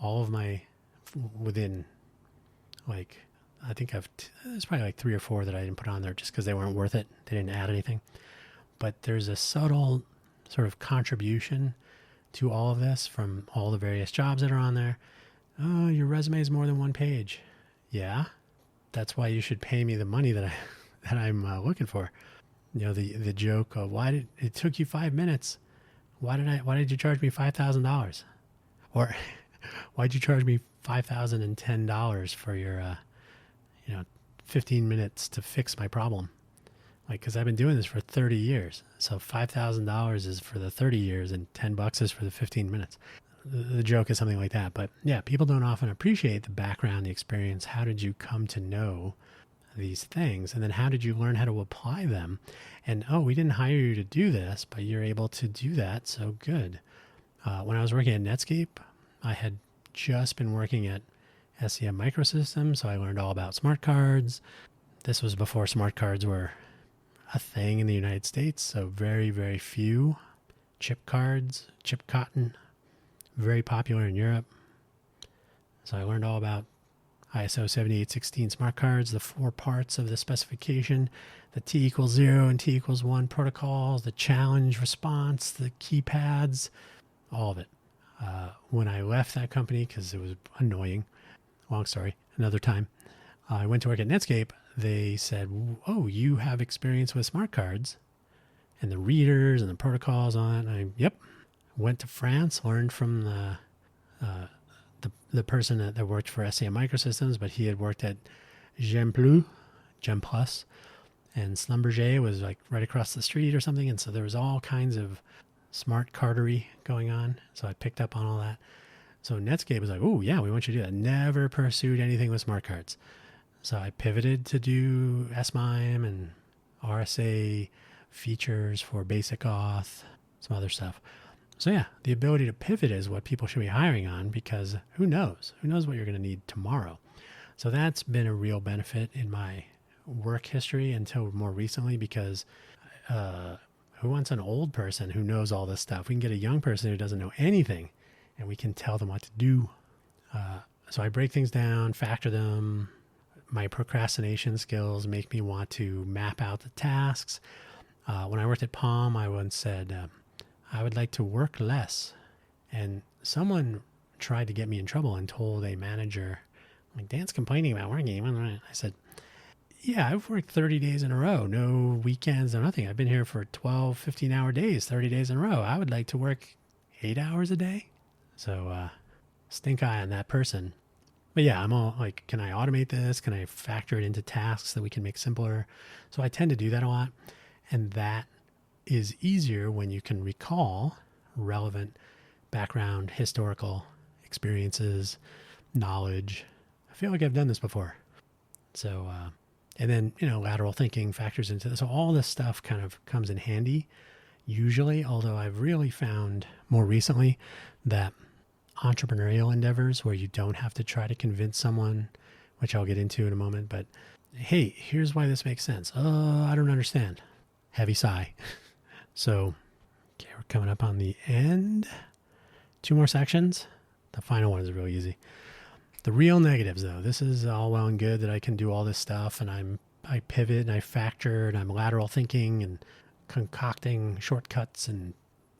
all of my within like, I think there's probably like 3 or 4 that I didn't put on there just because they weren't worth it. They didn't add anything. But there's a subtle sort of contribution to all of this from all the various jobs that are on there. Oh, your resume is more than 1 page. Yeah, that's why you should pay me the money that I'm looking for. The joke of it took you 5 minutes. Why did you charge me $5,000? Or why'd you charge me $5,010 for your 15 minutes to fix my problem? Like, because I've been doing this for 30 years. So $5,000 is for the 30 years and $10 is for the 15 minutes. The joke is something like that. But yeah, people don't often appreciate the background, the experience. How did you come to know these things? And then how did you learn how to apply them? And, oh, we didn't hire you to do this, but you're able to do that. So good. When I was working at Netscape, I had just been working at SEM Microsystems. So I learned all about smart cards. This was before smart cards were a thing in the United States. So very, very few chip cards, chip cotton, very popular in Europe. So I learned all about ISO 7816 smart cards, the 4 parts of the specification, the T equals 0 and T equals 1 protocols, the challenge response, the keypads, all of it. When I left that company, because it was annoying, long story, another time, I went to work at Netscape. They said, oh, you have experience with smart cards and the readers and the protocols on it. And yep. Went to France, learned from the person that worked for SAM Microsystems, but he had worked at Gem Plus, and Schlumberger was like right across the street or something. And so there was all kinds of smart cardery going on. So I picked up on all that. So Netscape was like, oh yeah, we want you to do that. Never pursued anything with smart cards. So I pivoted to do SMIME and RSA features for basic auth, some other stuff. So yeah, the ability to pivot is what people should be hiring on, because who knows? Who knows what you're going to need tomorrow? So that's been a real benefit in my work history until more recently, because who wants an old person who knows all this stuff? We can get a young person who doesn't know anything, and we can tell them what to do. So I break things down, factor them. My procrastination skills make me want to map out the tasks. When I worked at Palm, I once said, I would like to work less. And someone tried to get me in trouble and told a manager, like, Dan's complaining about working. I said, yeah, I've worked 30 days in a row, no weekends or nothing. I've been here for 12, 15-hour days, 30 days in a row. I would like to work 8 hours a day. So stink eye on that person. But yeah, I'm all like, can I automate this? Can I factor it into tasks that we can make simpler? So I tend to do that a lot. And that is easier when you can recall relevant background, historical experiences, knowledge. I feel like I've done this before. So, and then, lateral thinking factors into this. So all this stuff kind of comes in handy usually, although I've really found more recently that entrepreneurial endeavors where you don't have to try to convince someone, which I'll get into in a moment, but hey, here's why this makes sense. Oh, I don't understand. Heavy sigh. So, okay, we're coming up on the end. 2 more sections. The final one is really easy. The real negatives, though. This is all well and good that I can do all this stuff, and I pivot and I factor and I'm lateral thinking and concocting shortcuts and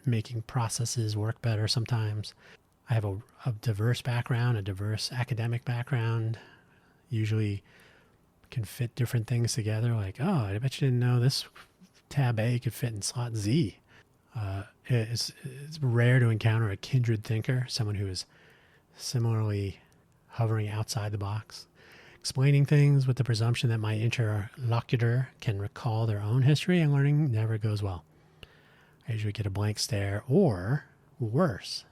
making processes work better sometimes. I have a diverse background, a diverse academic background. Usually can fit different things together. Like, oh, I bet you didn't know this tab A could fit in slot Z. It's rare to encounter a kindred thinker, someone who is similarly hovering outside the box, explaining things with the presumption that my interlocutor can recall their own history, and learning never goes well. I usually get a blank stare, or worse,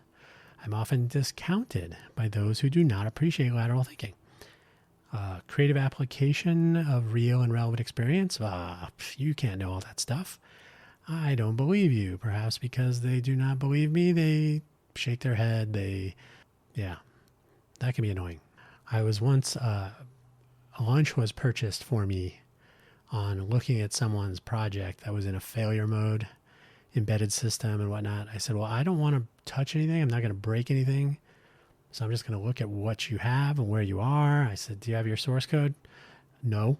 I'm often discounted by those who do not appreciate lateral thinking. Creative application of real and relevant experience. You can't know all that stuff. I don't believe you. Perhaps because they do not believe me, they shake their head. That can be annoying. I was once, a lunch was purchased for me on looking at someone's project that was in a failure mode, embedded system and whatnot. I said, well, I don't want to touch anything. I'm not going to break anything. So I'm just going to look at what you have and where you are. I said, do you have your source code? No.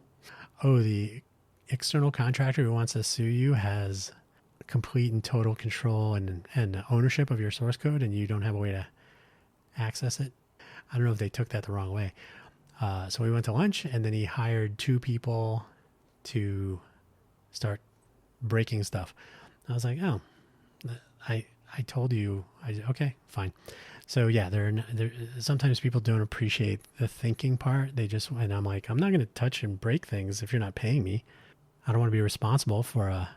Oh, the external contractor who wants to sue you has complete and total control and ownership of your source code, and you don't have a way to access it. I don't know if they took that the wrong way. So we went to lunch, and then he hired 2 people to start breaking stuff. I was like, oh, I told you. Okay, fine. So yeah, sometimes people don't appreciate the thinking part. And I'm like, I'm not going to touch and break things if you're not paying me. I don't want to be responsible for a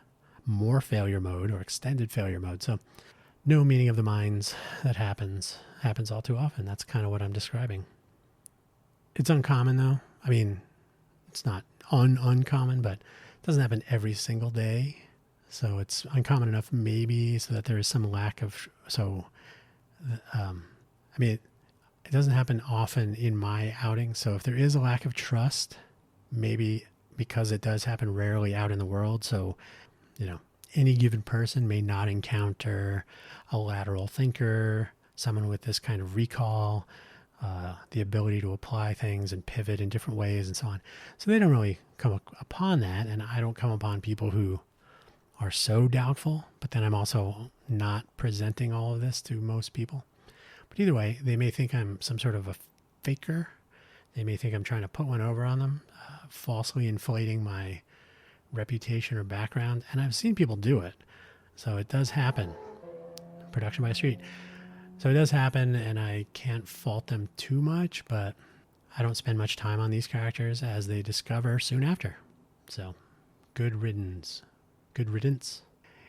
more failure mode or extended failure mode. So no meeting of the minds that happens all too often. That's kind of what I'm describing. It's uncommon though. I mean, it's not uncommon, but it doesn't happen every single day. So it's uncommon enough maybe so that there is some lack of, it doesn't happen often in my outing. So if there is a lack of trust, maybe because it does happen rarely out in the world. So, any given person may not encounter a lateral thinker, someone with this kind of recall, the ability to apply things and pivot in different ways and so on. So they don't really come upon that, and I don't come upon people who are so doubtful, but then I'm also not presenting all of this to most people. But either way, they may think I'm some sort of a faker. They may think I'm trying to put one over on them, falsely inflating my reputation or background. And I've seen people do it. So it does happen. Production by street. So it does happen, and I can't fault them too much, but I don't spend much time on these characters, as they discover soon after. So good riddance. Good riddance.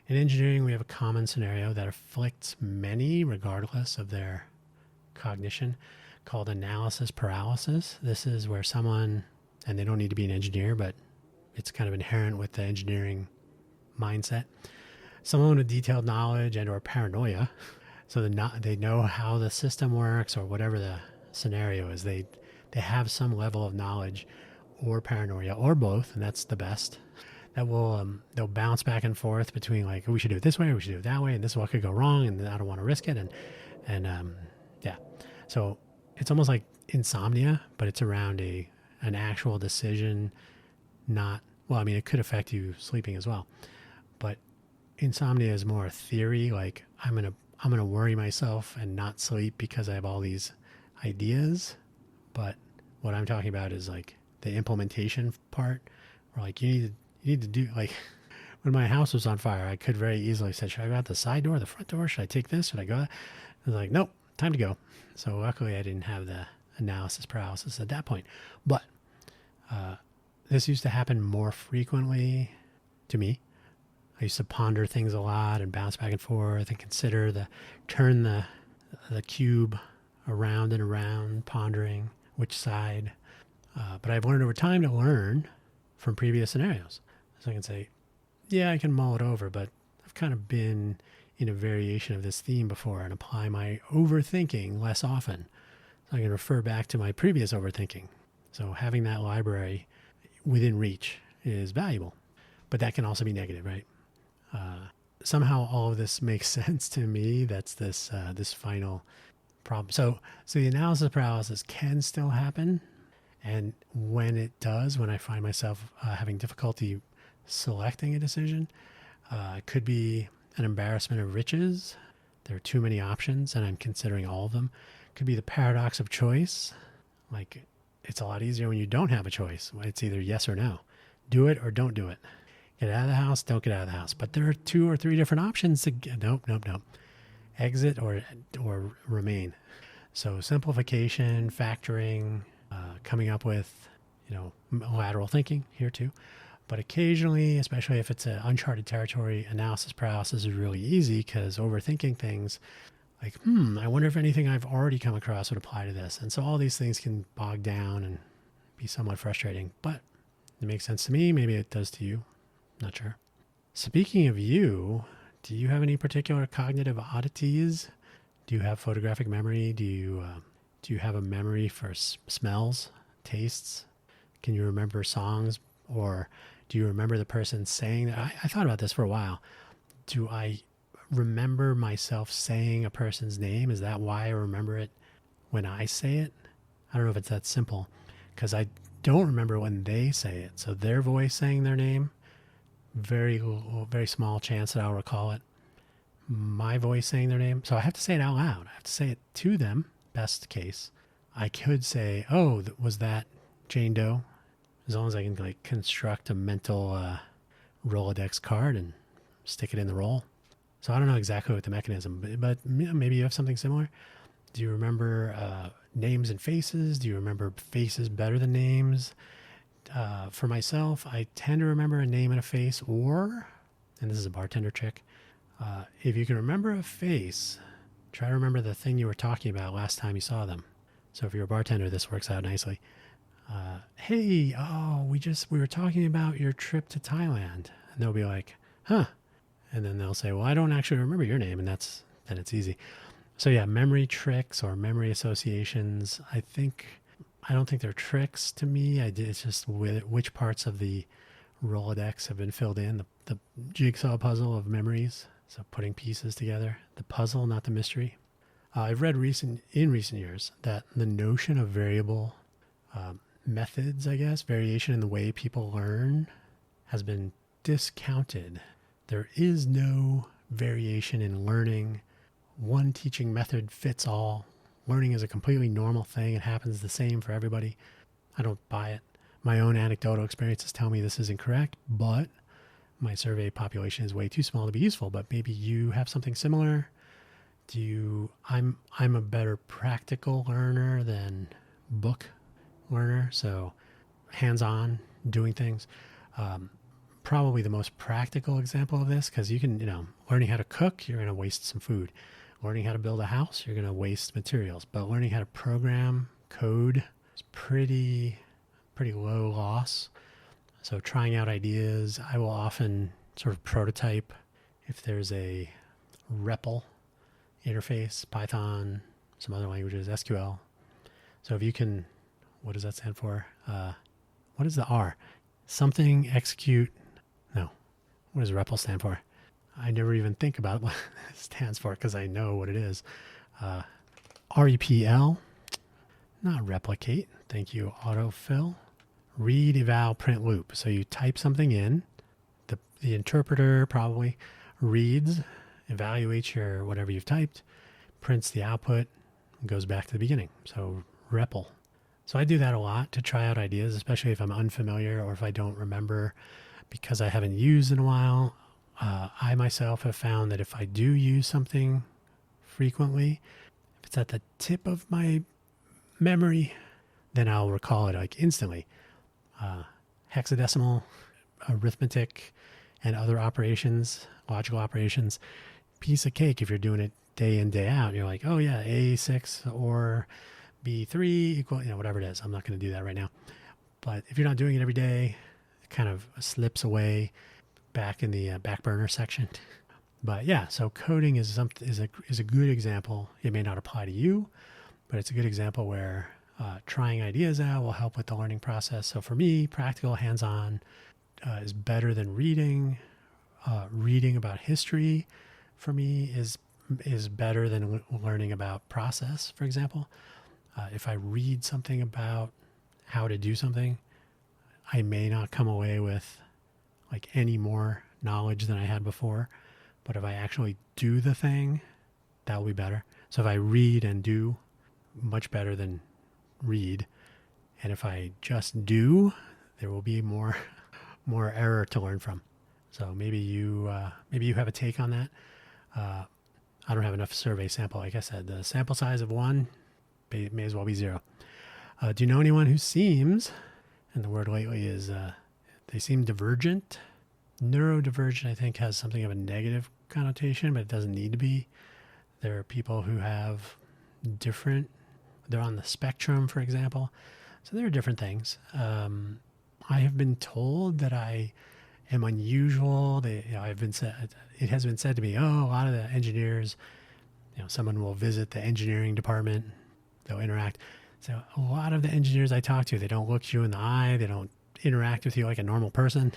In engineering, we have a common scenario that afflicts many regardless of their cognition, called analysis paralysis. This is where someone, and they don't need to be an engineer, but it's kind of inherent with the engineering mindset, someone with detailed knowledge and or paranoia, so they know how the system works or whatever the scenario is. They have some level of knowledge or paranoia or both, and that's the best. That will they'll bounce back and forth between like, we should do it this way or we should do it that way, and this is what could go wrong, and I don't want to risk it, and yeah. So it's almost like insomnia, but it's around an actual decision. Not, well, I mean, it could affect you sleeping as well, but insomnia is more a theory. Like I'm gonna worry myself and not sleep because I have all these ideas. But what I'm talking about is like the implementation part, where like you need to do, like when my house was on fire, I could very easily say, should I go out the side door, the front door? Should I take this? Should I go? I was like, nope, time to go. So luckily I didn't have the analysis paralysis at that point. But this used to happen more frequently to me. I used to ponder things a lot and bounce back and forth and turn the cube around and around, pondering which side. But I've learned over time to learn from previous scenarios. So I can say, yeah, I can mull it over, but I've kind of been in a variation of this theme before and apply my overthinking less often. So I can refer back to my previous overthinking. So having that library within reach is valuable, but that can also be negative, right? Somehow all of this makes sense to me. That's this final problem. So the analysis paralysis can still happen. And when it does, when I find myself having difficulty selecting a decision, it could be an embarrassment of riches. There are too many options and I'm considering all of them. It could be the paradox of choice. Like, it's a lot easier when you don't have a choice. It's either yes or no. Do it or don't do it. Get out of the house, don't get out of the house. But there are 2 or 3 different options to get. Nope. Exit or remain. So simplification, factoring, coming up with, lateral thinking here too. But occasionally, especially if it's an uncharted territory, analysis paralysis is really easy because overthinking things like, I wonder if anything I've already come across would apply to this. And so all these things can bog down and be somewhat frustrating, but it makes sense to me. Maybe it does to you. Not sure. Speaking of you, do you have any particular cognitive oddities? Do you have photographic memory? Do you have a memory for smells, tastes? Can you remember songs? Or do you remember the person saying that? I thought about this for a while. Do I remember myself saying a person's name? Is that why I remember it when I say it? I don't know if it's that simple, because I don't remember when they say it. So their voice saying their name, very small chance that I'll recall it. My voice saying their name. So I have to say it out loud. I have to say it to them, best case. I could say, oh, was that Jane Doe? As long as I can construct a mental Rolodex card and stick it in the roll. So I don't know exactly what the mechanism, but maybe you have something similar. Do you remember names and faces? Do you remember faces better than names? For myself, I tend to remember a name and a face, and this is a bartender trick, if you can remember a face, try to remember the thing you were talking about last time you saw them. So if you're a bartender, this works out nicely. Hey, we were talking about your trip to Thailand. And they'll be like, huh. And then they'll say, well, I don't actually remember your name. And then it's easy. So yeah, memory tricks or memory associations. I don't think they're tricks to me. It's just which parts of the Rolodex have been filled in, the jigsaw puzzle of memories. So putting pieces together, the puzzle, not the mystery. I've read in recent years that the notion of variable methods, I guess, variation in the way people learn has been discounted. There is no variation in learning. One teaching method fits all. Learning is a completely normal thing. It happens the same for everybody. I don't buy it. My own anecdotal experiences tell me this is incorrect, but my survey population is way too small to be useful. But maybe you have something similar. I'm a better practical learner than book learner, so hands-on doing things. Probably the most practical example of this, because you can, learning how to cook, you're going to waste some food. Learning how to build a house, you're going to waste materials. But learning how to program, code is pretty low loss. So trying out ideas, I will often sort of prototype if there's a REPL interface, Python, some other languages, SQL. So if you can, what does that stand for? What is the R? Something execute. No. What does REPL stand for? I never even think about what it stands for because I know what it is. REPL, not replicate. Thank you, autofill. Read, eval, print, loop. So you type something in. The interpreter probably reads, evaluates your whatever you've typed, prints the output, and goes back to the beginning. So REPL. So I do that a lot to try out ideas, especially if I'm unfamiliar or if I don't remember because I haven't used in a while. I myself have found that if I do use something frequently, if it's at the tip of my memory, then I'll recall it like instantly. Hexadecimal, arithmetic, and other operations, logical operations, piece of cake if you're doing it day in, day out. You're like, oh yeah, A6 or B3 equal, whatever it is. I'm not going to do that right now. But if you're not doing it every day, it kind of slips away back in the back burner section. But yeah, so coding is a good example. It may not apply to you, but it's a good example where trying ideas out will help with the learning process. So for me, practical, hands-on is better than reading. Reading about history for me is better than learning about process, for example. If I read something about how to do something, I may not come away with like any more knowledge than I had before. But if I actually do the thing, that will be better. So if I read and do, much better than read. And if I just do, there will be more error to learn from. So maybe you have a take on that. I don't have enough survey sample. Like I said, the sample size of 1 may as well be 0. Do you know anyone who seems, and the word lately is, they seem divergent? Neurodivergent, I think, has something of a negative connotation, but it doesn't need to be. There are people who have they're on the spectrum, for example. So there are different things. I have been told that I am unusual. It has been said to me, a lot of the engineers, someone will visit the engineering department, they'll interact. So a lot of the engineers I talk to, they don't look you in the eye, they don't interact with you like a normal person.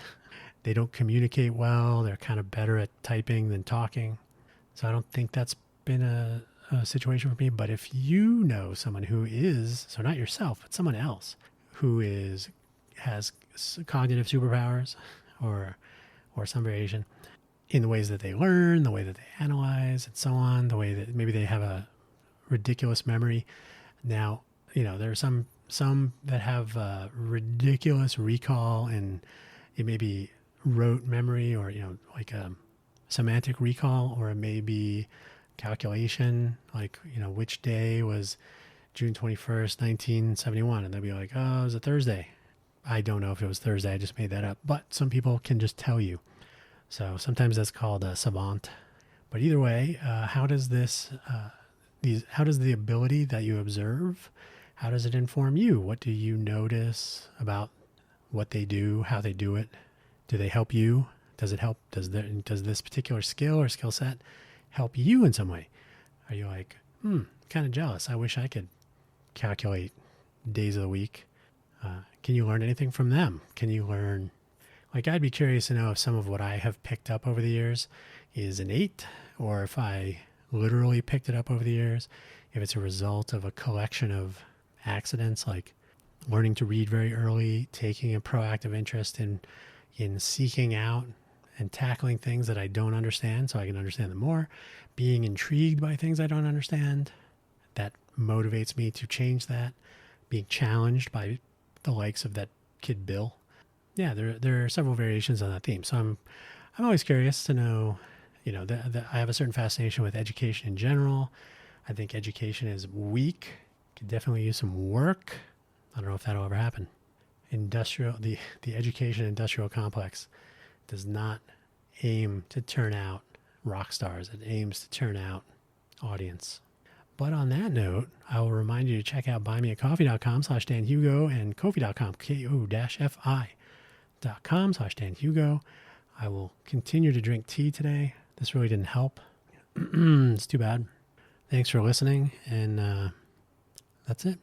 They don't communicate well. They're kind of better at typing than talking. So I don't think that's been a situation for me. But if you know someone who is, so not yourself, but someone else who has cognitive superpowers or some variation in the ways that they learn, the way that they analyze, and so on, the way that maybe they have a ridiculous memory. Now, there are some that have ridiculous recall, and it may be rote memory or, like a semantic recall, or it may be calculation, like, which day was June 21st, 1971. And they'll be like, it was a Thursday. I don't know if it was Thursday. I just made that up. But some people can just tell you. So sometimes that's called a savant. But either way, how does the ability that you observe, how does it inform you? What do you notice about what they do, how they do it? Do they help you? Does it help? Does this particular skill or skill set help you in some way? Are you like, kind of jealous. I wish I could calculate days of the week. Can you learn anything from them? Can you learn, I'd be curious to know if some of what I have picked up over the years is innate, or if I literally picked it up over the years, if it's a result of a collection of accidents, like learning to read very early, taking a proactive interest in seeking out and tackling things that I don't understand so I can understand them more, being intrigued by things I don't understand, that motivates me to change that, being challenged by the likes of that kid Bill. Yeah, there are several variations on that theme. So I'm always curious to know, I have a certain fascination with education in general. I think education is weak. Could definitely use some work. I don't know if that'll ever happen. The education industrial complex does not aim to turn out rock stars. It aims to turn out audience. But on that note, I will remind you to check out buymeacoffee.com/DanHugo and Ko-fi.com, ko-fi.com/DanHugo. I will continue to drink tea today. This really didn't help. It's too bad. Thanks for listening, and that's it.